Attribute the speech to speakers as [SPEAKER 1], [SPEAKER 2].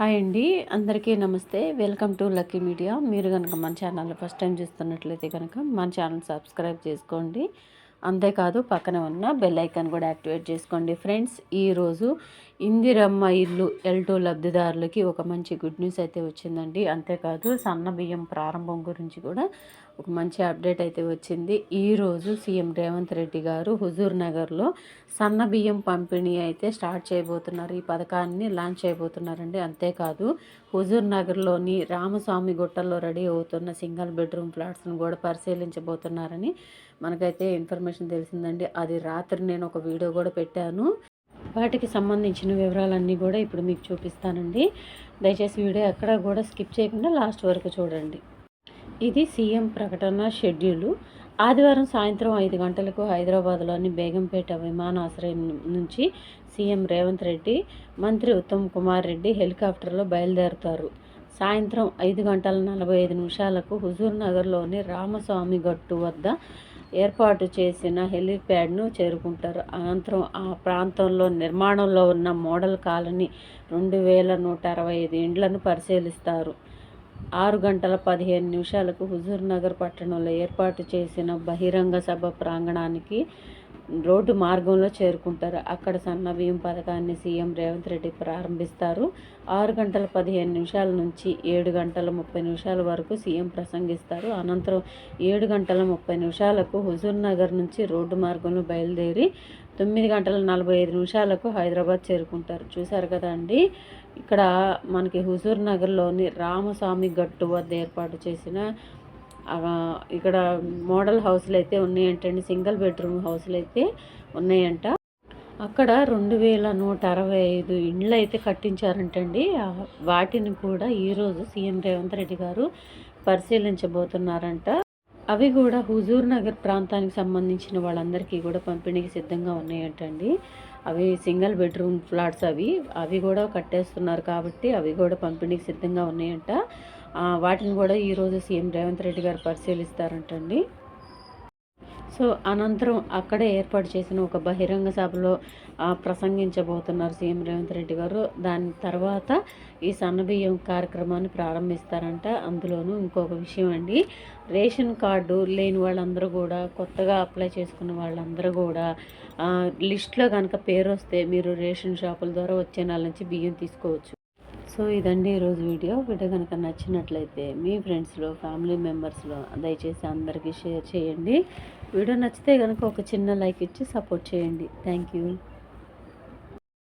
[SPEAKER 1] Hi అండి, అందరికీ నమస్తే. Welcome to lucky media. మీరు కనుక మన ఛానల్ ఫస్ట్ టైం చూస్తున్నట్లయితే కనుక మన ఛానల్ సబ్స్క్రైబ్ చేసుకోండి. అంతేకాదు పక్కన ఉన్న బెల్ ఐకాన్ కూడా యాక్టివేట్ చేసుకోండి. ఫ్రెండ్స్, ఈరోజు ఇందిరమ్మ ఇల్లు L2 లబ్ధిదారులకి ఒక మంచి గుడ్ న్యూస్ అయితే వచ్చిందండి. అంతేకాదు సన్న బియ్యం ప్రారంభం గురించి కూడా ఒక మంచి అప్డేట్ అయితే వచ్చింది. ఈరోజు సీఎం రేవంత్ రెడ్డి గారు హుజూర్ నగర్లో సన్న బియ్యం పంపిణీ అయితే స్టార్ట్ చేయబోతున్నారు. ఈ పథకాన్ని లాంచ్ చేయబోతున్నారండి. అంతేకాదు హుజూర్ నగర్లోని రామస్వామి గుట్టల్లో రెడీ అవుతున్న సింగిల్ బెడ్రూమ్ ఫ్లాట్స్ను కూడా పరిశీలించబోతున్నారని మనకైతే ఇన్ఫర్మేషన్ తెలిసిందండి. అది రాత్రి నేను ఒక వీడియో కూడా పెట్టాను. వాటికి సంబంధించిన వివరాలన్నీ కూడా ఇప్పుడు మీకు చూపిస్తానండి. దయచేసి వీడియో ఎక్కడ కూడా స్కిప్ చేయకుండా లాస్ట్ వరకు చూడండి. ఇది సీఎం ప్రకటన షెడ్యూలు. ఆదివారం సాయంత్రం 5 గంటలకు హైదరాబాద్లోని బేగంపేట విమానాశ్రయం నుంచి సీఎం రేవంత్ రెడ్డి, మంత్రి ఉత్తమ్ కుమార్ రెడ్డి హెలికాప్టర్లో బయలుదేరుతారు. సాయంత్రం 5:45 హుజూర్ నగర్లోని రామస్వామి గట్టు వద్ద ఏర్పాటు చేసిన హెలీప్యాడ్ను చేరుకుంటారు. అనంతరం ఆ ప్రాంతంలో నిర్మాణంలో ఉన్న మోడల్ కాలనీ 2165 ఇండ్లను పరిశీలిస్తారు. 6:15 హుజూర్ నగర్ పట్టణంలో ఏర్పాటు చేసిన బహిరంగ సభ ప్రాంగణానికి రోడ్డు మార్గంలో చేరుకుంటారు. అక్కడ సన్న బియ్యం పథకాన్ని సీఎం రేవంత్ రెడ్డి ప్రారంభిస్తారు. 6:15 నుంచి 7:30 వరకు సీఎం ప్రసంగిస్తారు. అనంతరం 7:30 హుజూర్ నగర్ నుంచి రోడ్డు మార్గంలో బయలుదేరి 9:45 హైదరాబాద్ చేరుకుంటారు. చూశారు కదా అండి, ఇక్కడ మనకి హుజూర్ నగర్లోని రామస్వామి గట్టు వద్ద ఏర్పాటు చేసిన ఇక్కడ మోడల్ హౌస్లు అయితే ఉన్నాయంటండి. సింగిల్ బెడ్రూమ్ హౌస్లు అయితే ఉన్నాయంట. అక్కడ 2165 ఇండ్లు అయితే కట్టించారంటండి. వాటిని కూడా ఈరోజు సీఎం రేవంత్ రెడ్డి గారు పరిశీలించబోతున్నారంట. అవి కూడా హుజూర్ నగర్ ప్రాంతానికి సంబంధించిన వాళ్ళందరికీ కూడా పంపిణీకి సిద్ధంగా ఉన్నాయంటండి. అవి సింగిల్ బెడ్రూమ్ ఫ్లాట్స్ అవి కూడా కట్టేస్తున్నారు కాబట్టి అవి కూడా పంపిణీకి సిద్ధంగా ఉన్నాయంట. వాటిని కూడా ఈరోజు సీఎం రేవంత్ రెడ్డి గారు పరిశీలిస్తారంటండి. సో అనంతరం అక్కడే ఏర్పాటు చేసిన ఒక బహిరంగ సభలో ప్రసంగించబోతున్నారు సీఎం రేవంత్ రెడ్డి గారు. దాని తర్వాత ఈ సన్నబియ్యం కార్యక్రమాన్ని ప్రారంభిస్తారంట. అందులోనూ ఇంకొక విషయం అండి, రేషన్ కార్డు లేని వాళ్ళందరూ కూడా, కొత్తగా అప్లై చేసుకున్న వాళ్ళందరూ కూడా లిస్ట్లో కనుక పేరు వస్తే మీరు రేషన్ షాపుల ద్వారా వచ్చే నెల నుంచి బియ్యం తీసుకోవచ్చు. సో ఇదండి ఈరోజు వీడియో కనుక నచ్చినట్లయితే మీ ఫ్రెండ్స్లో, ఫ్యామిలీ మెంబర్స్లో దయచేసి అందరికీ షేర్ చేయండి. వీడియో నచ్చితే కనుక ఒక చిన్న లైక్ ఇచ్చి సపోర్ట్ చేయండి. Thank you.